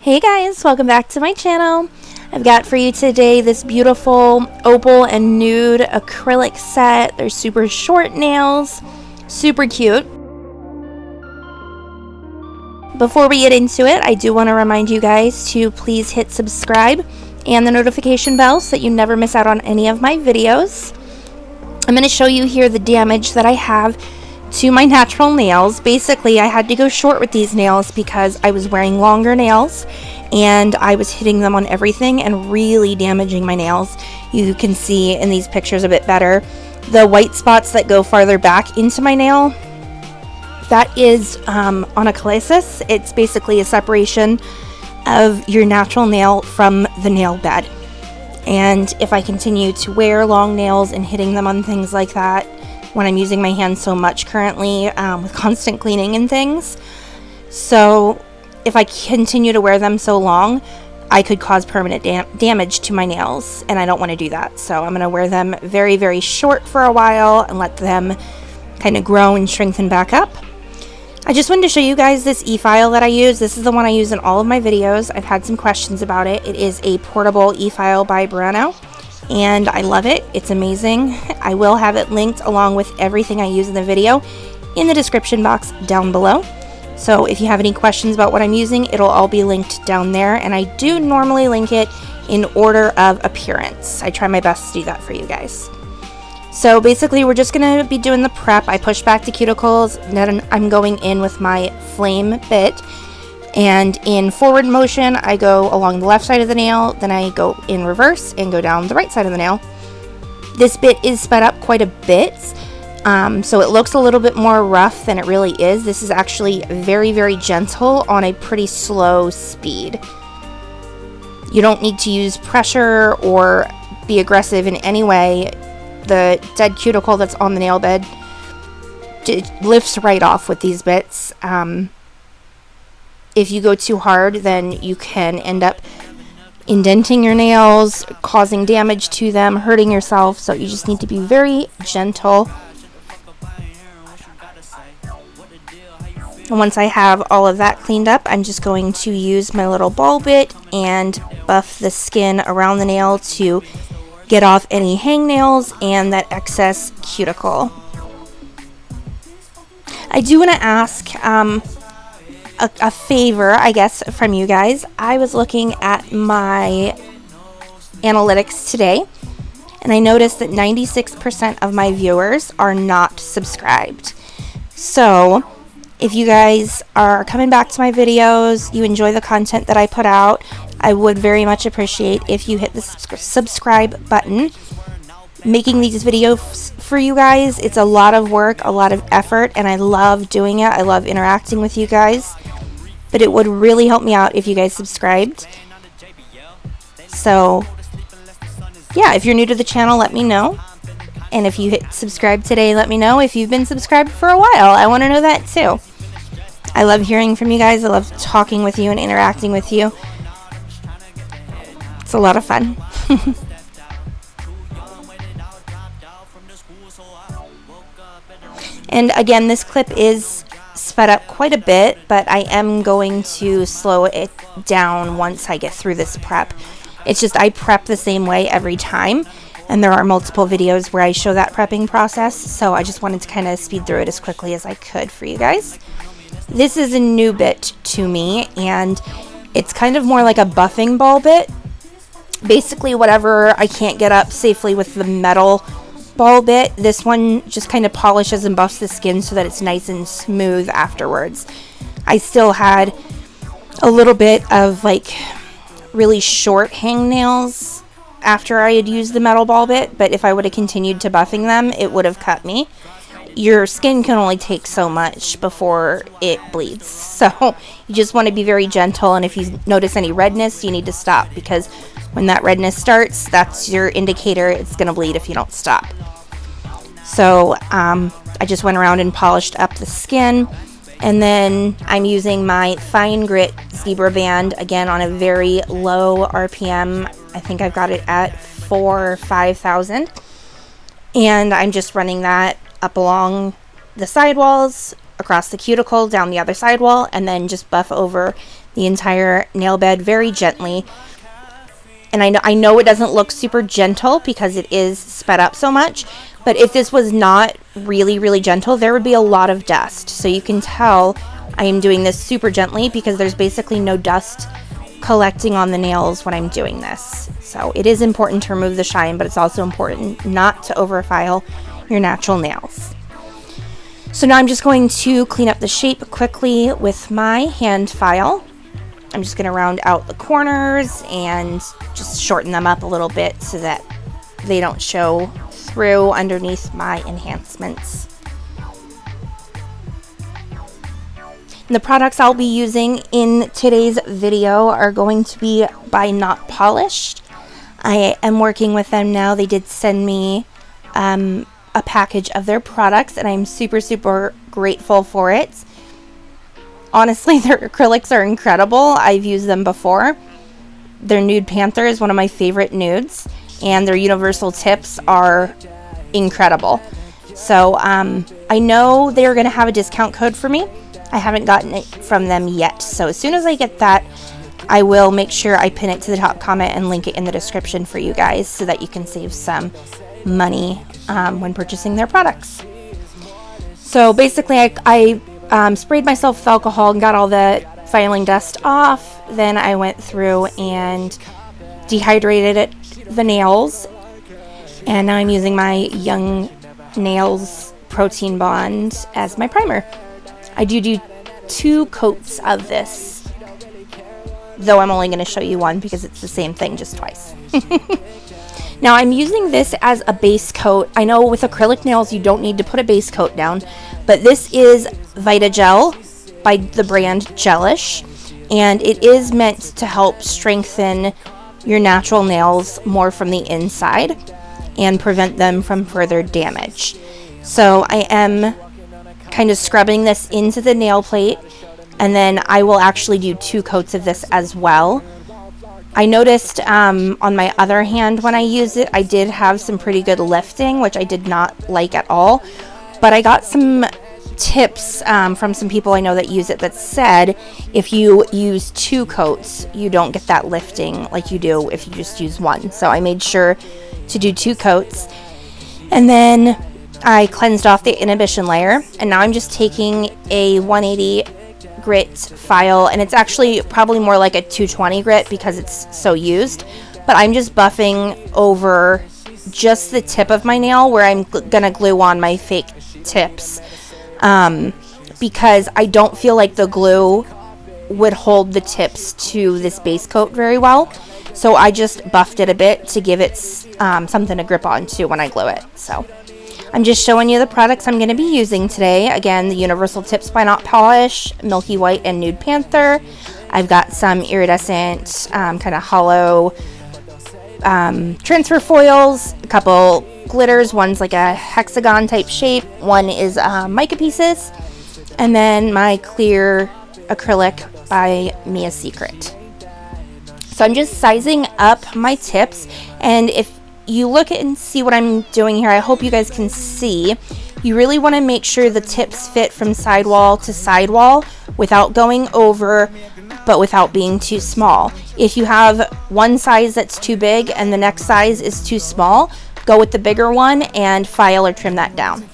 Hey guys, welcome back to my channel. I've got for you today this beautiful opal and nude acrylic set. They're super short nails, super cute. Before we get into it, I do want to remind you guys to please hit subscribe and the notification bell so that you never miss out on any of my videos. I'm going to show you here the damage that I have to my natural nails. Basically, I had to go short with these nails because I was wearing longer nails and I was hitting them on everything and really damaging my nails. You can see in these pictures a bit better the white spots that go farther back into my nail. That is onycholysis. It's basically a separation of your natural nail from the nail bed. And if I continue to wear long nails and hitting them on things like that, when I'm using my hands so much currently with constant cleaning and things. So if I continue to wear them so long, I could cause permanent damage to my nails, and I don't want to do that. So I'm going to wear them very, very short for a while and let them kind of grow and strengthen back up. I just wanted to show you guys this e-file that I use. This is the one I use in all of my videos. I've had some questions about it. It is a portable e-file by Brano, and I love it. It's amazing. I will have it linked along with everything I use in the video in the description box down below. So if you have any questions about what I'm using, it'll all be linked down there, and I do normally link it in order of appearance. I try my best to do that for you guys. So basically we're just going to be doing the prep. I push back the cuticles, then I'm going in with my flame bit. And in forward motion, I go along the left side of the nail, then I go in reverse and go down the right side of the nail. This bit is sped up quite a bit, so it looks a little bit more rough than it really is. This is actually very, very gentle on a pretty slow speed. You don't need to use pressure or be aggressive in any way. The dead cuticle that's on the nail bed, it lifts right off with these bits. If you go too hard, then you can end up indenting your nails, causing damage to them, hurting yourself. So you just need to be very gentle. And once I have all of that cleaned up, I'm just going to use my little ball bit and buff the skin around the nail to get off any hangnails and that excess cuticle. I do want to ask a favor, I guess, from you guys. I was looking at my analytics today, and I noticed that 96% of my viewers are not subscribed. So if you guys are coming back to my videos, you enjoy the content that I put out, I would very much appreciate if you hit the subscribe button. Making these videos for you guys, it's a lot of work, a lot of effort, and I love doing it. I love interacting with you guys, but it would really help me out if you guys subscribed. So yeah, if you're new to the channel, let me know. And if you hit subscribe today, let me know if you've been subscribed for a while. I want to know that too. I love hearing from you guys. I love talking with you and interacting with you. It's a lot of fun. And again, this clip is sped up quite a bit, but I am going to slow it down once I get through this prep. It's just I prep the same way every time, and there are multiple videos where I show that prepping process, so I just wanted to kind of speed through it as quickly as I could for you guys. This is a new bit to me, and it's kind of more like a buffing ball bit. Basically, whatever I can't get up safely with the metal ball bit, this one just kind of polishes and buffs the skin so that it's nice and smooth afterwards. I still had a little bit of like really short hangnails after I had used the metal ball bit, but if I would have continued to buffing them, it would have cut me. Your skin can only take so much before it bleeds, so you just want to be very gentle, and if you notice any redness, you need to stop, because when that redness starts, that's your indicator it's going to bleed if you don't stop. So I just went around and polished up the skin, and then I'm using my fine grit zebra band, again on a very low RPM. I think I've got it at 4,000 or 5,000, and I'm just running that up along the sidewalls, across the cuticle, down the other sidewall, and then just buff over the entire nail bed very gently. And I know it doesn't look super gentle because it is sped up so much, but if this was not really, really gentle, there would be a lot of dust. So you can tell I am doing this super gently because there's basically no dust collecting on the nails when I'm doing this. So it is important to remove the shine, but it's also important not to overfile your natural nails. So now I'm just going to clean up the shape quickly with my hand file. I'm just going to round out the corners and just shorten them up a little bit so that they don't show through underneath my enhancements. And the products I'll be using in today's video are going to be by Not Polished. I am working with them now. They did send me a package of their products, and I'm super, super grateful for it. Honestly, their acrylics are incredible. I've used them before. Their Nude Panther is one of my favorite nudes, and their universal tips are incredible. So I know they're going to have a discount code for me. I haven't gotten it from them yet. So as soon as I get that, I will make sure I pin it to the top comment and link it in the description for you guys so that you can save some money when purchasing their products. So basically, I sprayed myself with alcohol and got all the filing dust off. Then I went through and dehydrated the nails. And now I'm using my Young Nails Protein Bond as my primer. I do 2 coats of this, though I'm only going to show you one because it's the same thing, just twice. Now I'm using this as a base coat. I know with acrylic nails you don't need to put a base coat down, but this is Vita Gel by the brand Gelish, and it is meant to help strengthen your natural nails more from the inside and prevent them from further damage. So I am kind of scrubbing this into the nail plate, and then I will actually do 2 coats of this as well. I noticed on my other hand when I used it, I did have some pretty good lifting, which I did not like at all. But I got some tips from some people I know that use it that said if you use 2 coats, you don't get that lifting like you do if you just use 1. So I made sure to do 2 coats. And then I cleansed off the inhibition layer. And now I'm just taking a 180 grit file, and it's actually probably more like a 220 grit because it's so used, but I'm just buffing over just the tip of my nail where I'm gonna glue on my fake tips, because I don't feel like the glue would hold the tips to this base coat very well, so I just buffed it a bit to give it something to grip onto when I glue it. So I'm just showing you the products I'm going to be using today. Again, the Universal Tips by Not Polish, Milky White, and Nude Panther. I've got some iridescent, kind of hollow transfer foils, a couple glitters. One's like a hexagon type shape. One is mica pieces. And then my clear acrylic by Mia Secret. So I'm just sizing up my tips, and if you look at and see what I'm doing here, I hope you guys can see. You really want to make sure the tips fit from sidewall to sidewall without going over, but without being too small. If you have one size that's too big and the next size is too small, go with the bigger one and file or trim that down.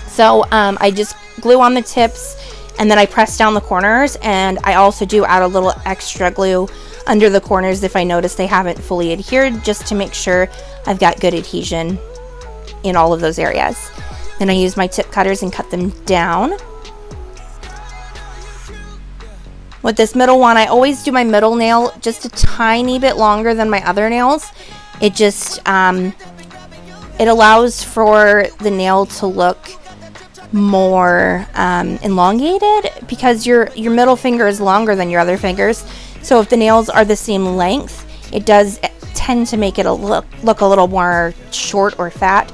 So I just glue on the tips, and then I press down the corners, and I also do add a little extra glue under the corners if I notice they haven't fully adhered, just to make sure I've got good adhesion in all of those areas. Then I use my tip cutters and cut them down. With this middle one, I always do my middle nail just a tiny bit longer than my other nails. It just, it allows for the nail to look more elongated, because your middle finger is longer than your other fingers. So if the nails are the same length, it does tend to make it look a little more short or fat.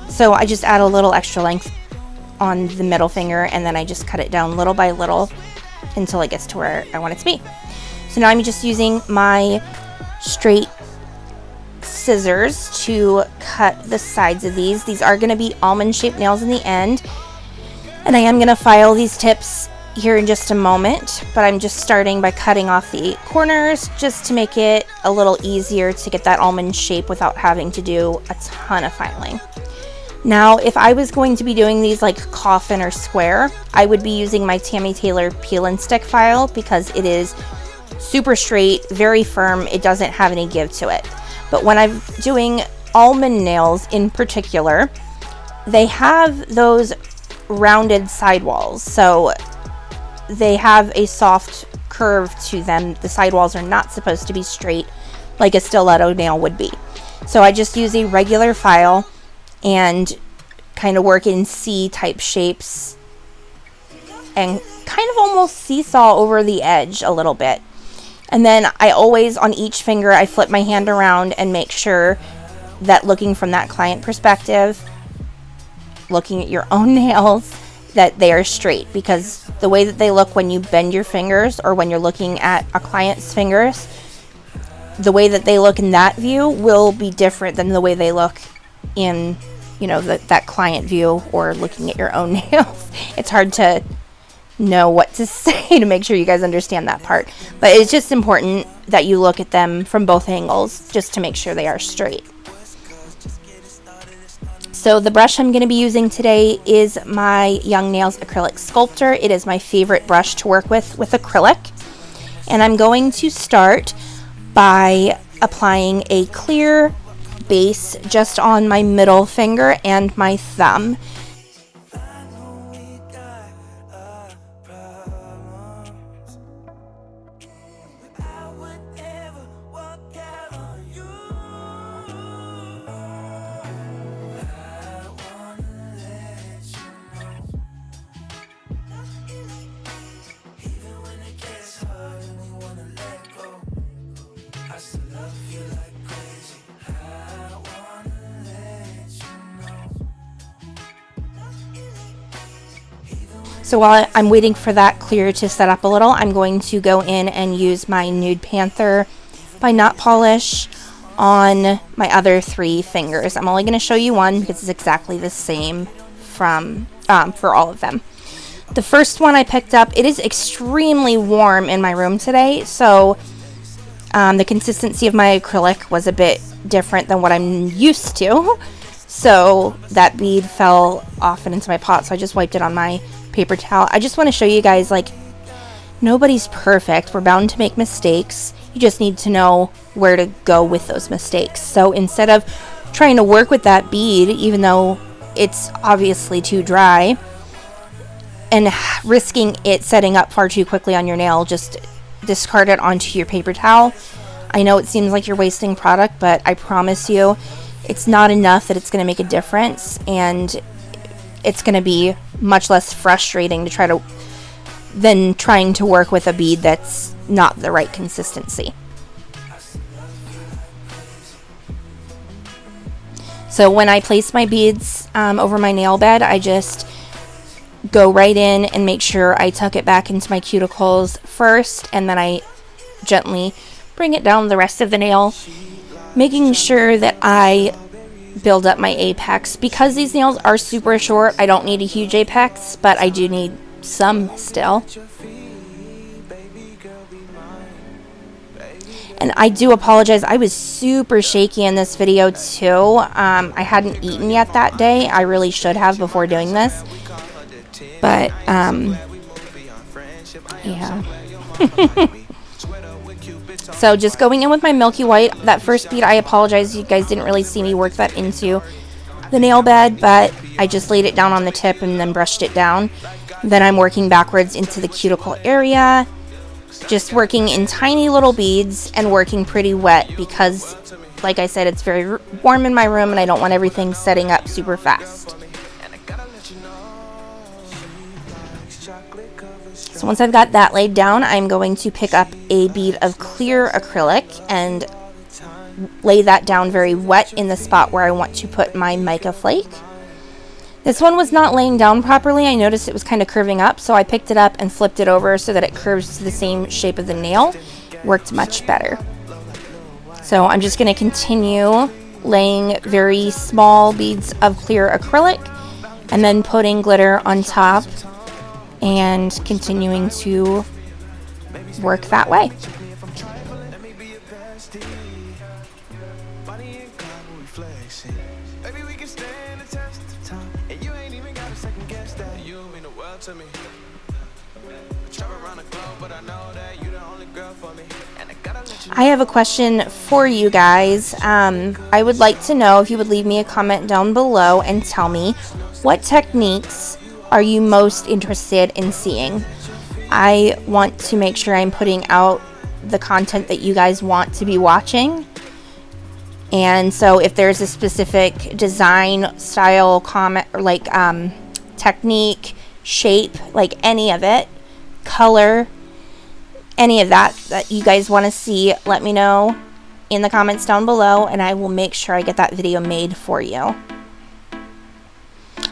So I just add a little extra length on the middle finger, and then I just cut it down little by little until it gets to where I want it to be. So now I'm just using my straight scissors to cut the sides of these. These are going to be almond shaped nails in the end, and I am going to file these tips here in just a moment, but I'm just starting by cutting off the corners just to make it a little easier to get that almond shape without having to do a ton of filing. Now, if I was going to be doing these like coffin or square, I would be using my Tammy Taylor peel and stick file, because it is super straight, very firm. It doesn't have any give to it. But when I'm doing almond nails in particular, they have those rounded sidewalls, so they have a soft curve to them. The sidewalls are not supposed to be straight like a stiletto nail would be. So I just use a regular file and kind of work in C type shapes and kind of almost seesaw over the edge a little bit. And then I always, on each finger, I flip my hand around and make sure that, looking from that client perspective, looking at your own nails, that they are straight, because the way that they look when you bend your fingers or when you're looking at a client's fingers, the way that they look in that view will be different than the way they look in, you know, that client view or looking at your own nails. It's hard to know what to say to make sure you guys understand that part, but it's just important that you look at them from both angles just to make sure they are straight. So the brush I'm going to be using today is my Young Nails Acrylic Sculptor. It is my favorite brush to work with acrylic. And I'm going to start by applying a clear base just on my middle finger and my thumb. So while I'm waiting for that clear to set up a little, I'm going to go in and use my Nude Panther by Not Polish on my other 3 fingers. I'm only going to show you one because it's exactly the same for all of them. The first one I picked up, it is extremely warm in my room today, so the consistency of my acrylic was a bit different than what I'm used to. So that bead fell off and into my pot, so I just wiped it on my paper towel. I just want to show you guys, like, nobody's perfect. We're bound to make mistakes. You just need to know where to go with those mistakes. So instead of trying to work with that bead, even though it's obviously too dry, and risking it setting up far too quickly on your nail, just discard it onto your paper towel. I know it seems like you're wasting product, but I promise you it's not enough that it's going to make a difference, and it's going to be much less frustrating to trying to work with a bead that's not the right consistency. So when I place my beads over my nail bed, I just go right in and make sure I tuck it back into my cuticles first, and then I gently bring it down the rest of the nail, making sure that I build up my apex. Because these nails are super short, I don't need a huge apex, but I do need some still. And I do apologize, I was super shaky in this video too. I hadn't eaten yet that day. I really should have before doing this, but yeah. So just going in with my Milky White. That first bead, I apologize, you guys didn't really see me work that into the nail bed, but I just laid it down on the tip and then brushed it down. Then I'm working backwards into the cuticle area, just working in tiny little beads and working pretty wet because, like I said, it's very warm in my room and I don't want everything setting up super fast. So once I've got that laid down, I'm going to pick up a bead of clear acrylic and lay that down very wet in the spot where I want to put my mica flake. This one was not laying down properly. I noticed it was kind of curving up, so I picked it up and flipped it over so that it curves to the same shape of the nail. Worked much better. So I'm just going to continue laying very small beads of clear acrylic and then putting glitter on top and continuing to work that way. I have a question for you guys. I would like to know if you would leave me a comment down below and tell me what techniques are you most interested in seeing. I want to make sure I'm putting out the content that you guys want to be watching. And so if there's a specific design, style, comment, or like technique, shape, like any of it, color, any of that you guys want to see, let me know in the comments down below and I will make sure I get that video made for you.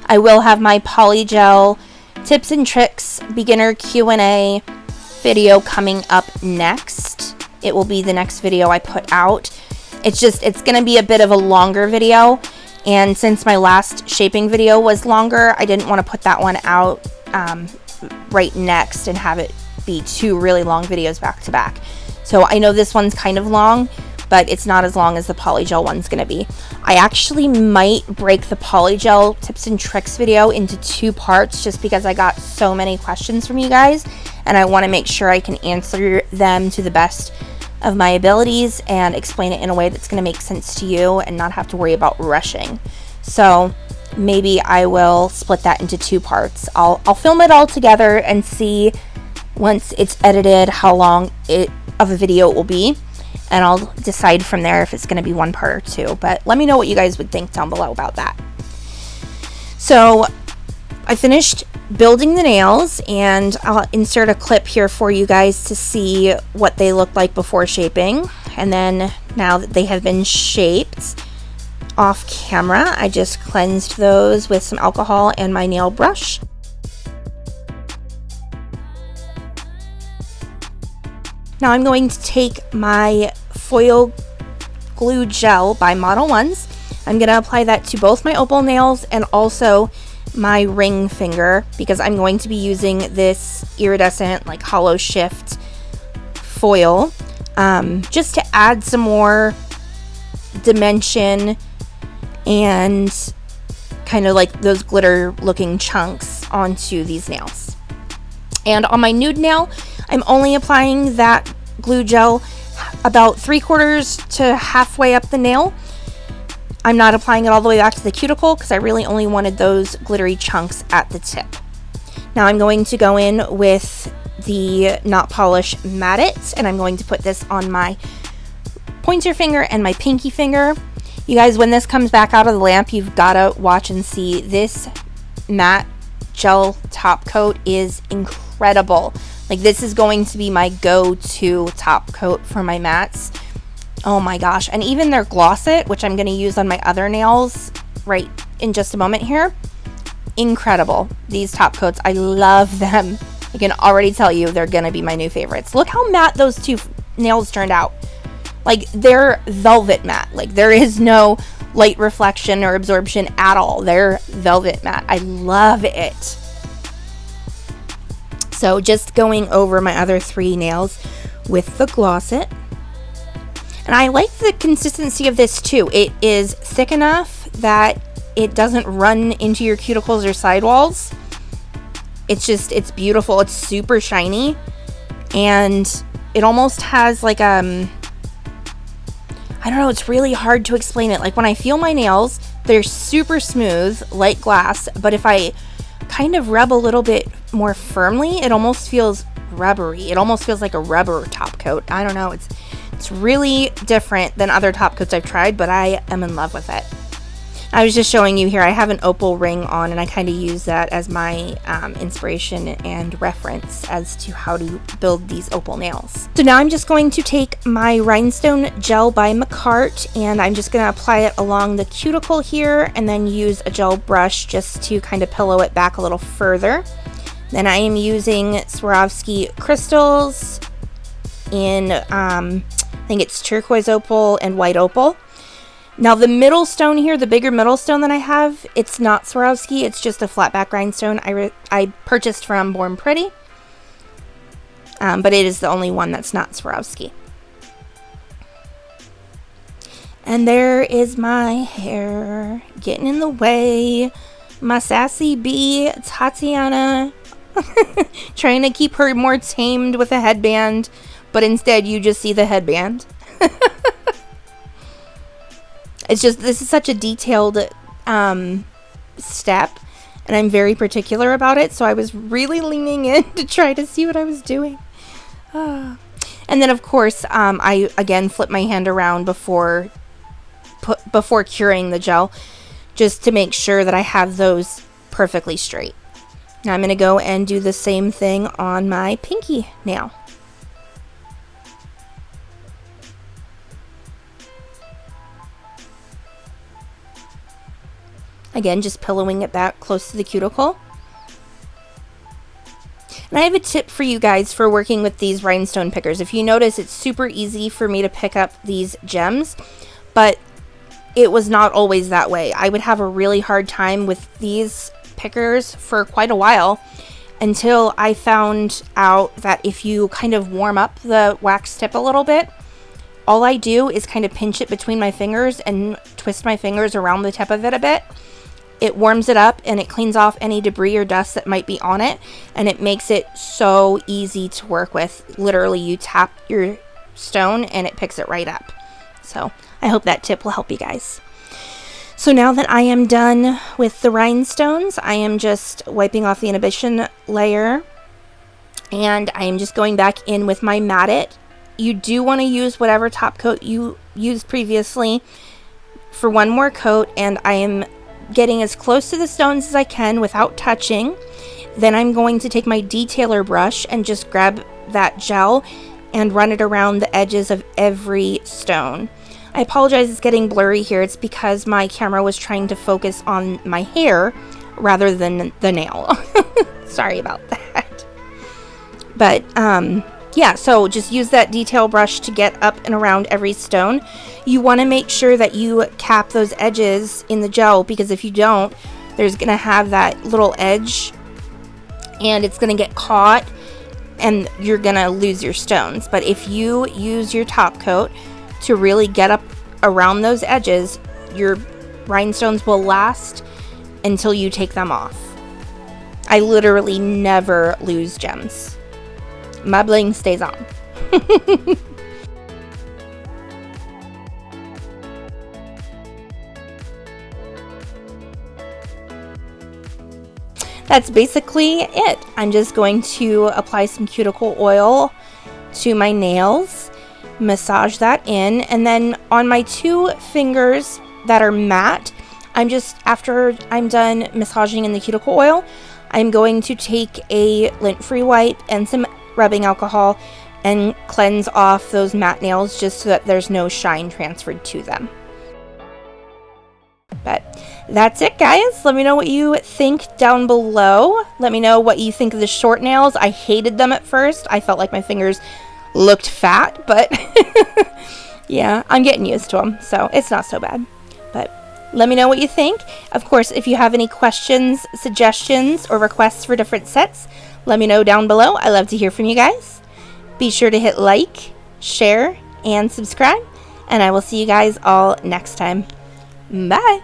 I will have my polygel tips and tricks beginner Q&A video coming up next. It will be the next video I put out. It's going to be a bit of a longer video, and since my last shaping video was longer, I didn't want to put that one out right next and have it be two really long videos back to back. So I know this one's kind of long, but it's not as long as the polygel one's going to be. I actually might break the polygel tips and tricks video into 2 parts just because I got so many questions from you guys and I want to make sure I can answer them to the best of my abilities and explain it in a way that's going to make sense to you and not have to worry about rushing. So maybe I will split that into 2 parts. I'll film it all together and see once it's edited how long of a video it will be, and I'll decide from there if it's going to be 1 part or 2. But let me know what you guys would think down below about that. So I finished building the nails, and I'll insert a clip here for you guys to see what they look like before shaping. And then now that they have been shaped off camera, I just cleansed those with some alcohol and my nail brush. Now I'm going to take my foil glue gel by Model 1s. I'm going to apply that to both my opal nails and also my ring finger because I'm going to be using this iridescent like hollow shift foil just to add some more dimension and kind of like those glitter looking chunks onto these nails. And on my nude nail, I'm only applying that glue gel about 3/4 to halfway up the nail. I'm not applying it all the way back to the cuticle because I really only wanted those glittery chunks at the tip. Now I'm going to go in with the Not Polish Matte It, and I'm going to put this on my pointer finger and my pinky finger. You guys, when this comes back out of the lamp, you've got to watch and see. This matte gel top coat is incredible. Like, this is going to be my go-to top coat for my mattes. Oh my gosh. And even their Gloss It, which I'm going to use on my other nails right in just a moment here. Incredible. These top coats, I love them. I can already tell you they're going to be my new favorites. Look how matte those 2 nails turned out. Like, they're velvet matte. Like, there is no light reflection or absorption at all. They're velvet matte. I love it. So just going over my other 3 nails with the Gloss It. And I like the consistency of this too. It is thick enough that it doesn't run into your cuticles or sidewalls. It's beautiful. It's super shiny. And it almost has like, I don't know, it's really hard to explain it. Like, when I feel my nails, they're super smooth, like glass. But if I kind of rub a little bit more firmly, it almost feels rubbery. It almost feels like a rubber top coat. I don't know. It's really different than other top coats I've tried, but I am in love with it. I was just showing you here, I have an opal ring on, and I kind of use that as my inspiration and reference as to how to build these opal nails. So now I'm just going to take my Rhinestone Gel by McCart, and I'm just going to apply it along the cuticle here, and then use a gel brush just to kind of pillow it back a little further. Then I am using Swarovski crystals in, I think it's turquoise opal and white opal. Now the middle stone here, the bigger middle stone that I have, it's not Swarovski, it's just a flat back rhinestone I purchased from Born Pretty. But it is the only one that's not Swarovski. And there is my hair getting in the way. My sassy bee, Tatiana, trying to keep her more tamed with a headband, but instead you just see the headband. It's just, this is such a detailed step, and I'm very particular about it, so I was really leaning in to try to see what I was doing. And then, of course, I again flip my hand around before curing the gel, just to make sure that I have those perfectly straight. Now I'm going to go and do the same thing on my pinky nail. Again, just pillowing it back close to the cuticle. And I have a tip for you guys for working with these rhinestone pickers. If you notice, it's super easy for me to pick up these gems, but it was not always that way. I would have a really hard time with these pickers for quite a while until I found out that if you kind of warm up the wax tip a little bit, all I do is kind of pinch it between my fingers and twist my fingers around the tip of it a bit. It warms it up and it cleans off any debris or dust that might be on it, and it makes it so easy to work with. Literally, you tap your stone and it picks it right up. So I hope that tip will help you guys. So now that I am done with the rhinestones, I am just wiping off the inhibition layer, and I am just going back in with my matted. You do want to use whatever top coat you used previously for one more coat, and I am getting as close to the stones as I can without touching. Then I'm going to take my detailer brush and just grab that gel and run it around the edges of every stone. I apologize, it's getting blurry here. It's because my camera was trying to focus on my hair rather than the nail. Sorry about that. But yeah, so just use that detail brush to get up and around every stone. You want to make sure that you cap those edges in the gel, because if you don't, there's going to have that little edge and it's going to get caught and you're going to lose your stones. But if you use your top coat to really get up around those edges, your rhinestones will last until you take them off. I literally never lose gems. My bling stays on. That's basically it. I'm just going to apply some cuticle oil to my nails, massage that in, and then on my two fingers that are matte, after I'm done massaging in the cuticle oil, I'm going to take a lint-free wipe and some rubbing alcohol and cleanse off those matte nails just so that there's no shine transferred to them. But that's it, guys. Let me know what you think down below. Let me know what you think of the short nails. I hated them at first. I felt like my fingers looked fat, but yeah, I'm getting used to them, so it's not so bad. But let me know what you think. Of course, if you have any questions, suggestions, or requests for different sets, let me know down below. I love to hear from you guys. Be sure to hit like, share, and subscribe, and I will see you guys all next time. Bye!